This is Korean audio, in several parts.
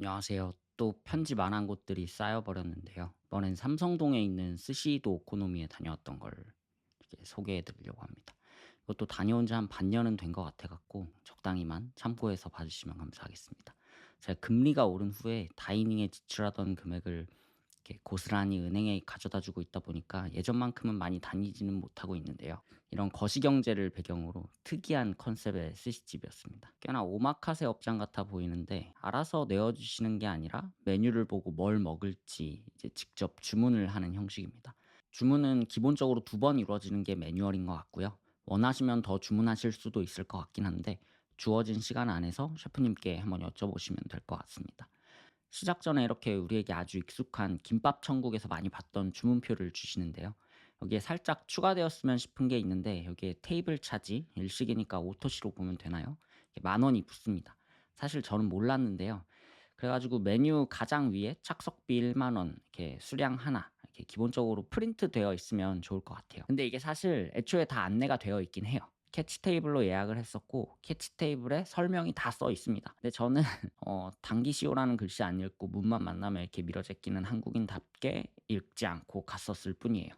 안녕하세요. 또 편집 안 한 곳들이 쌓여버렸는데요. 이번엔 삼성동에 있는 스시도 오코노미에 다녀왔던 걸 이렇게 소개해 드리려고 합니다. 이것도 다녀온 지 한 반년은 된 것 같아 갖고 적당히만 참고해서 봐주시면 감사하겠습니다. 제가 금리가 오른 후에 다이닝에 지출하던 금액을 이렇게 고스란히 은행에 가져다 주고 있다 보니까 예전만큼은 많이 다니지는 못하고 있는데요. 이런 거시경제를 배경으로 특이한 컨셉의 스시집이었습니다. 꽤나 오마카세 업장 같아 보이는데 알아서 내어주시는 게 아니라 메뉴를 보고 뭘 먹을지 이제 직접 주문을 하는 형식입니다. 주문은 기본적으로 두 번 이루어지는 게 매뉴얼인 것 같고요. 원하시면 더 주문하실 수도 있을 것 같긴 한데 주어진 시간 안에서 셰프님께 한번 여쭤보시면 될 것 같습니다. 시작 전에 이렇게 우리에게 아주 익숙한 김밥 천국에서 많이 봤던 주문표를 주시는데요. 여기에 살짝 추가되었으면 싶은 게 있는데 여기에 테이블 차지 일식이니까 오토시로 보면 되나요? 이게 만 원이 붙습니다. 사실 저는 몰랐는데요. 그래가지고 메뉴 가장 위에 착석비 1만 원, 이렇게 수량 하나, 이렇게 기본적으로 프린트 되어 있으면 좋을 것 같아요. 근데 이게 사실 애초에 다 안내가 되어 있긴 해요. 캐치 테이블로 예약을 했었고 캐치 테이블에 설명이 다 써 있습니다. 근데 저는 당기시오라는 글씨 안 읽고 문만 만나면 이렇게 밀어제끼는 한국인답게 읽지 않고 갔었을 뿐이에요.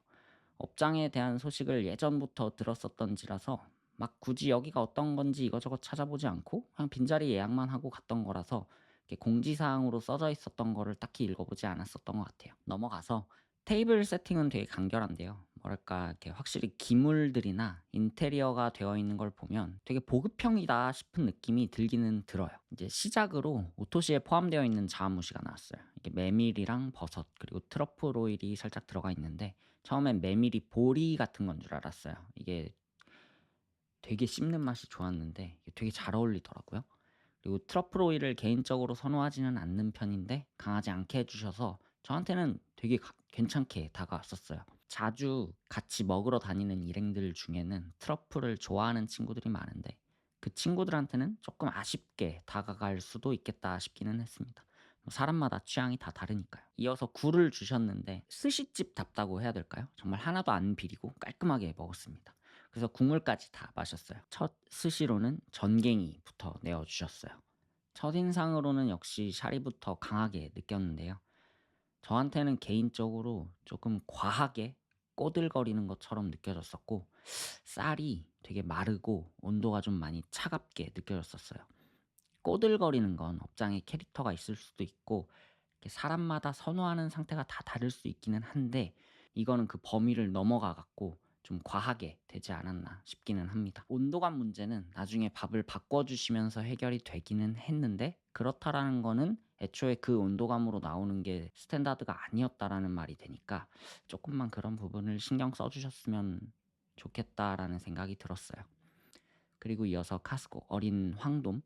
업장에 대한 소식을 예전부터 들었었던지라서 막 굳이 여기가 어떤 건지 이거저거 찾아보지 않고 그냥 빈자리 예약만 하고 갔던 거라서 이렇게 공지사항으로 써져 있었던 거를 딱히 읽어보지 않았었던 것 같아요. 넘어가서 테이블 세팅은 되게 간결한데요. 뭐랄까, 이렇게 확실히 기물들이나 인테리어가 되어 있는 걸 보면 되게 보급형이다 싶은 느낌이 들기는 들어요. 이제 시작으로 오토시에 포함되어 있는 자아무시가 나왔어요. 이게 메밀이랑 버섯 그리고 트러플 오일이 살짝 들어가 있는데 처음엔 메밀이 보리 같은 건 줄 알았어요. 이게 되게 씹는 맛이 좋았는데 이게 되게 잘 어울리더라고요. 그리고 트러플 오일을 개인적으로 선호하지는 않는 편인데 강하지 않게 해 주셔서 저한테는 되게 괜찮게 다가왔었어요. 자주 같이 먹으러 다니는 일행들 중에는 트러플을 좋아하는 친구들이 많은데 그 친구들한테는 조금 아쉽게 다가갈 수도 있겠다 싶기는 했습니다. 뭐 사람마다 취향이 다 다르니까요. 이어서 굴을 주셨는데 스시집답다고 해야 될까요? 정말 하나도 안 비리고 깔끔하게 먹었습니다. 그래서 국물까지 다 마셨어요. 첫 스시로는 전갱이부터 내어주셨어요. 첫인상으로는 역시 샤리부터 강하게 느꼈는데요. 저한테는 개인적으로 조금 과하게 꼬들거리는 것처럼 느껴졌었고 쌀이 되게 마르고 온도가 좀 많이 차갑게 느껴졌었어요. 꼬들거리는 건 업장에 캐릭터가 있을 수도 있고 이렇게 사람마다 선호하는 상태가 다 다를 수 있기는 한데 이거는 그 범위를 넘어가 갖고 좀 과하게 되지 않았나 싶기는 합니다. 온도감 문제는 나중에 밥을 바꿔주시면서 해결이 되기는 했는데 그렇다라는 거는 애초에 그 온도감으로 나오는 게 스탠다드가 아니었다라는 말이 되니까 조금만 그런 부분을 신경 써주셨으면 좋겠다라는 생각이 들었어요. 그리고 이어서 카스코 어린 황돔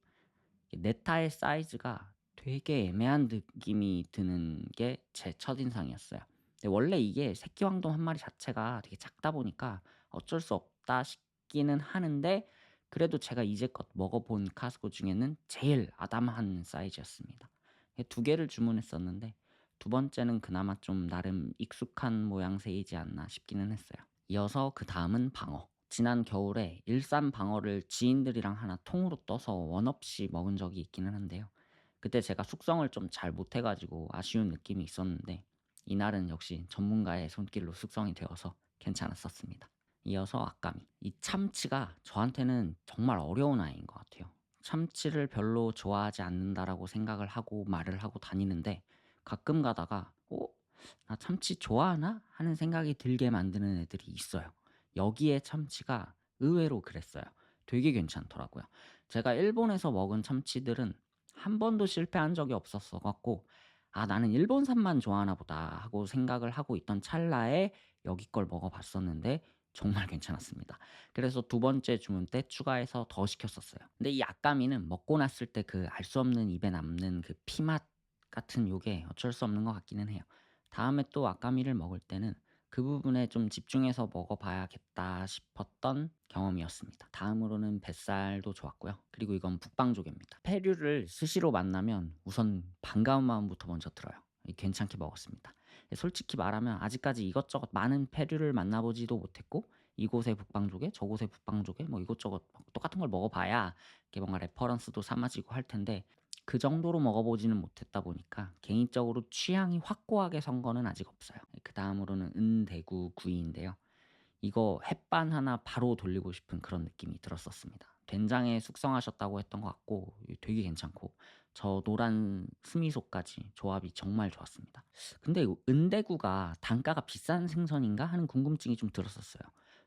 네타의 사이즈가 되게 애매한 느낌이 드는 게 제 첫인상이었어요. 근데 원래 이게 새끼 황돔 한 마리 자체가 되게 작다 보니까 어쩔 수 없다 싶기는 하는데 그래도 제가 이제껏 먹어본 카스코 중에는 제일 아담한 사이즈였습니다. 두 개를 주문했었는데 두 번째는 그나마 좀 나름 익숙한 모양새이지 않나 싶기는 했어요. 이어서 그다음은 방어. 지난 겨울에 일산 방어를 지인들이랑 하나 통으로 떠서 원 없이 먹은 적이 있기는 한데요. 그때 제가 숙성을 좀 잘 못해 가지고 아쉬운 느낌이 있었는데 이날은 역시 전문가의 손길로 숙성이 되어서 괜찮았었습니다. 이어서 아까미. 이 참치가 저한테는 정말 어려운 아이인 것 같아요. 참치를 별로 좋아하지 않는다라고 생각을 하고 말을 하고 다니는데 가끔 가다가 '어? 나 참치 좋아하나?' 하는 생각이 들게 만드는 애들이 있어요. 여기에 참치가 의외로 그랬어요. 되게 괜찮더라고요. 제가 일본에서 먹은 참치들은 한 번도 실패한 적이 없었어 갖고 '아 나는 일본산만 좋아하나 보다.' 하고 생각을 하고 있던 찰나에 여기 걸 먹어 봤었는데 정말 괜찮았습니다. 그래서 두 번째 주문 때 추가해서 더 시켰었어요. 근데 이 아까미는 먹고 났을 때 그 알 수 없는 입에 남는 그 피맛 같은 요게 어쩔 수 없는 것 같기는 해요. 다음에 또 아까미를 먹을 때는 그 부분에 좀 집중해서 먹어봐야겠다 싶었던 경험이었습니다. 다음으로는 뱃살도 좋았고요. 그리고 이건 북방조개입니다. 페류를 스시로 만나면 우선 반가운 마음부터 먼저 들어요. 괜찮게 먹었습니다. 솔직히 말하면 아직까지 이것저것 많은 페류를 만나보지도 못했고 이곳의 북방조개, 저곳의 북방조개 뭐 이것저것 똑같은 걸 먹어봐야 이게 뭔가 레퍼런스도 삼아지고 할 텐데 그 정도로 먹어보지는 못했다 보니까 개인적으로 취향이 확고하게 선 거는 아직 없어요. 그다음으로는 은대구 구이인데요. 이거 햇반 하나 바로 돌리고 싶은 그런 느낌이 들었었습니다. 된장에 숙성하셨다고 했던 것 같고 되게 괜찮고 저 노란 스미소까지 조합이 정말 좋았습니다. 근데 이 은대구가 단가가 비싼 생선인가 하는 궁금증이 좀 들었었어요.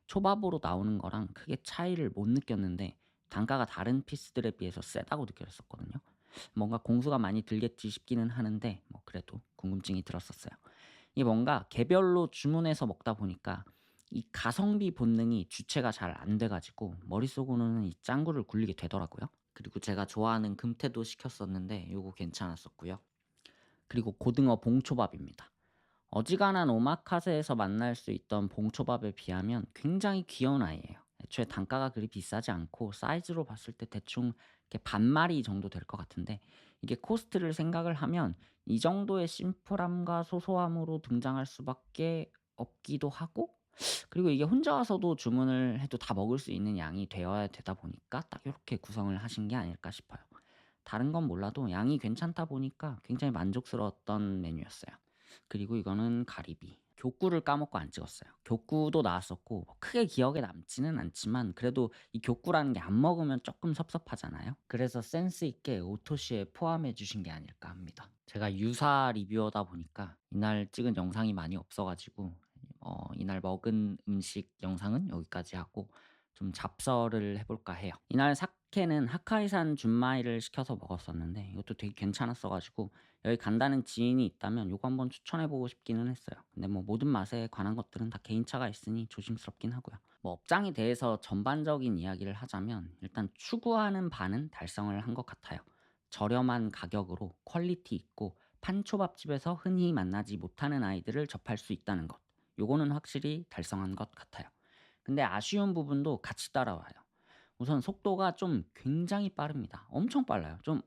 초밥으로 나오는 거랑 크게 차이를 못 느꼈는데 단가가 다른 피스들에 비해서 세다고 느껴졌었거든요. 뭔가 공수가 많이 들겠지 싶기는 하는데 뭐 그래도 궁금증이 들었었어요. 이게 뭔가 개별로 주문해서 먹다 보니까 이 가성비 본능이 주체가 잘 안 돼 가지고 머릿속으로는 이 짱구를 굴리게 되더라고요. 그리고 제가 좋아하는 금태도 시켰었는데 요거 괜찮았었고요. 그리고 고등어 봉초밥입니다. 어지간한 오마카세에서 만날 수 있던 봉초밥에 비하면 굉장히 귀여운 아이예요. 애초에 단가가 그리 비싸지 않고 사이즈로 봤을 때 대충 이렇게 반마리 정도 될 것 같은데 이게 코스트를 생각을 하면 이 정도의 심플함과 소소함으로 등장할 수밖에 없기도 하고 그리고 이게 혼자 와서도 주문을 해도 다 먹을 수 있는 양이 되어야 되다 보니까 딱 이렇게 구성을 하신 게 아닐까 싶어요. 다른 건 몰라도 양이 괜찮다 보니까 굉장히 만족스러웠던 메뉴였어요. 그리고 이거는 가리비. 교구를 까먹고 안 찍었어요. 교구도 나왔었고 뭐 크게 기억에 남지는 않지만 그래도 이 교구라는 게 안 먹으면 조금 섭섭하잖아요. 그래서 센스 있게 오토시에 포함해 주신 게 아닐까 합니다. 제가 유사 리뷰어다 보니까 이날 찍은 영상이 많이 없어 가지고 이날 먹은 음식 영상은 여기까지 하고 좀 잡설을 해 볼까 해요. 이날 사케는 하카이산 준마이를 시켜서 먹었었는데 이것도 되게 괜찮았어 가지고 여기 간다는 지인이 있다면 요거 한번 추천해 보고 싶기는 했어요. 근데 뭐 모든 맛에 관한 것들은 다 개인차가 있으니 조심스럽긴 하고요. 뭐 업장에 대해서 전반적인 이야기를 하자면 일단 추구하는 바는 달성을 한 것 같아요. 저렴한 가격으로 퀄리티 있고 판초밥집에서 흔히 만나지 못하는 아이들을 접할 수 있다는 것. 요거는 확실히 달성한 것 같아요. 근데 아쉬운 부분도 같이 따라와요. 우선 속도가 좀 굉장히 빠릅니다. 엄청 빨라요. 좀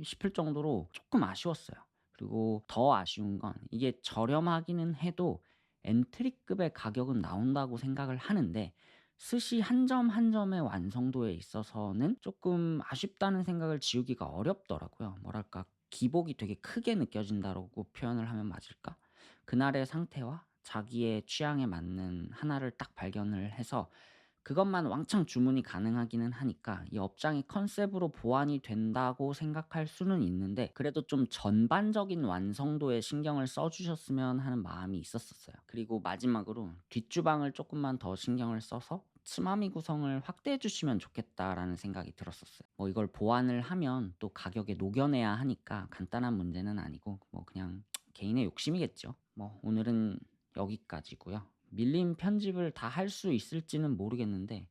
싶을 정도로 조금 아쉬웠어요. 그리고 더 아쉬운 건 이게 저렴하기는 해도 엔트리급의 가격은 나온다고 생각을 하는데 스시 한 점 한 점의 완성도에 있어서는 조금 아쉽다는 생각을 지우기가 어렵더라고요. 뭐랄까 기복이 되게 크게 느껴진다고 표현을 하면 맞을까? 그날의 상태와 자기의 취향에 맞는 하나를 딱 발견을 해서 그것만 왕창 주문이 가능하기는 하니까 이 업장이 컨셉으로 보완이 된다고 생각할 수는 있는데 그래도 좀 전반적인 완성도에 신경을 써 주셨으면 하는 마음이 있었었어요. 그리고 마지막으로 뒷주방을 조금만 더 신경을 써서 츠마미 구성을 확대해 주시면 좋겠다라는 생각이 들었었어요. 뭐 이걸 보완을 하면 또 가격에 녹여내야 하니까 간단한 문제는 아니고 뭐 그냥 개인의 욕심이겠죠. 뭐 오늘은 여기까지고요. 밀린 편집을 다 할 수 있을지는 모르겠는데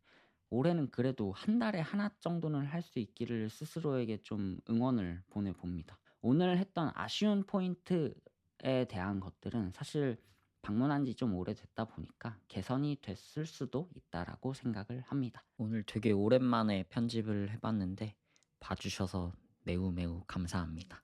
올해는 그래도 한 달에 하나 정도는 할 수 있기를 스스로에게 좀 응원을 보내 봅니다. 오늘 했던 아쉬운 포인트에 대한 것들은 사실 방문한 지 좀 오래됐다 보니까 개선이 됐을 수도 있다라고 생각을 합니다. 오늘 되게 오랜만에 편집을 해 봤는데 봐 주셔서 매우 매우 감사합니다.